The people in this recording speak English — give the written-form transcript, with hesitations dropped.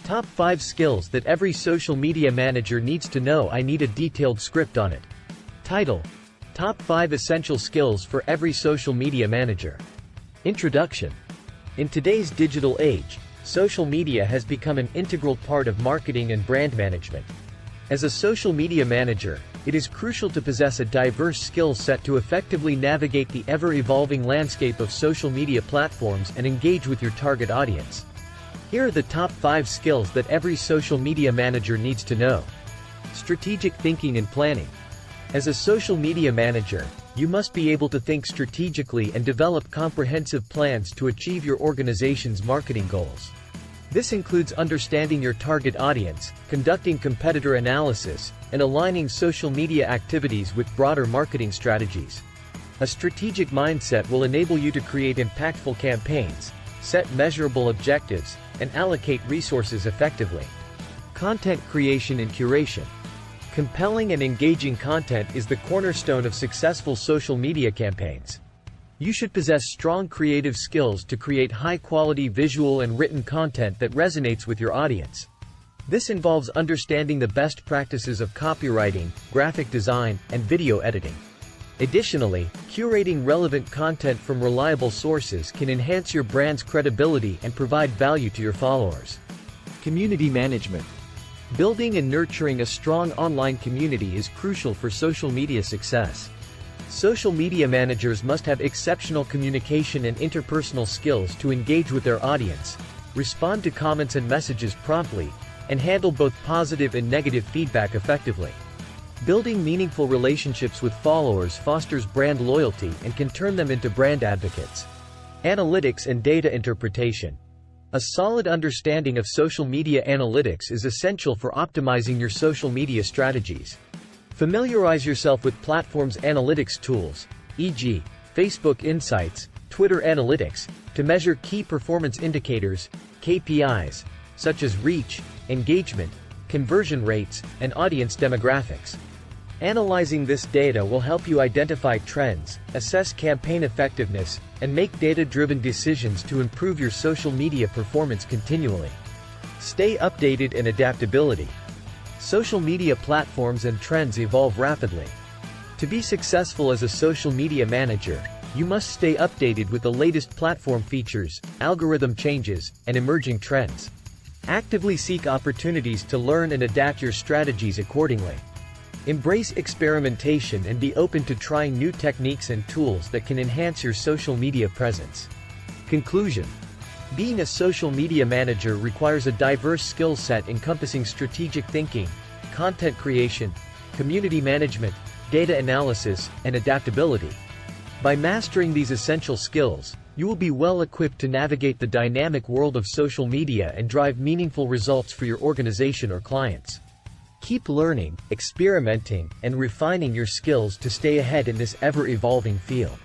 Top 5 skills that every social media manager needs to know. I need a detailed script on it. Title: Top 5 Essential Skills for Every Social Media Manager. Introduction. In today's digital age, social media has become an integral part of marketing and brand management. As a social media manager, it is crucial to possess a diverse skill set to effectively navigate the ever-evolving landscape of social media platforms and engage with your target audience. Here are the top 5 skills that every social media manager needs to know. Strategic thinking and planning. As a social media manager, you must be able to think strategically and develop comprehensive plans to achieve your organization's marketing goals. This includes understanding your target audience, conducting competitor analysis, and aligning social media activities with broader marketing strategies. A strategic mindset will enable you to create impactful campaigns, set measurable objectives, and allocate resources effectively. Content creation and curation. Compelling and engaging content is the cornerstone of successful social media campaigns. You should possess strong creative skills to create high-quality visual and written content that resonates with your audience. This involves understanding the best practices of copywriting, graphic design, and video editing. Additionally, curating relevant content from reliable sources can enhance your brand's credibility and provide value to your followers. Community management. Building and nurturing a strong online community is crucial for social media success. Social media managers must have exceptional communication and interpersonal skills to engage with their audience, respond to comments and messages promptly, and handle both positive and negative feedback effectively. Building meaningful relationships with followers fosters brand loyalty and can turn them into brand advocates. Analytics and data interpretation. A solid understanding of social media analytics is essential for optimizing your social media strategies. Familiarize yourself with platforms' analytics tools, e.g., Facebook Insights, Twitter Analytics, to measure key performance indicators, KPIs, such as reach, engagement, conversion rates, and audience demographics. Analyzing this data will help you identify trends, assess campaign effectiveness, and make data-driven decisions to improve your social media performance continually. Stay updated and adaptability. Social media platforms and trends evolve rapidly. To be successful as a social media manager, you must stay updated with the latest platform features, algorithm changes, and emerging trends. Actively seek opportunities to learn and adapt your strategies accordingly. Embrace experimentation and be open to trying new techniques and tools that can enhance your social media presence. Conclusion. Being a social media manager requires a diverse skill set encompassing strategic thinking, content creation, community management, data analysis, and adaptability. By mastering these essential skills, you will be well equipped to navigate the dynamic world of social media and drive meaningful results for your organization or clients. Keep learning, experimenting, and refining your skills to stay ahead in this ever-evolving field.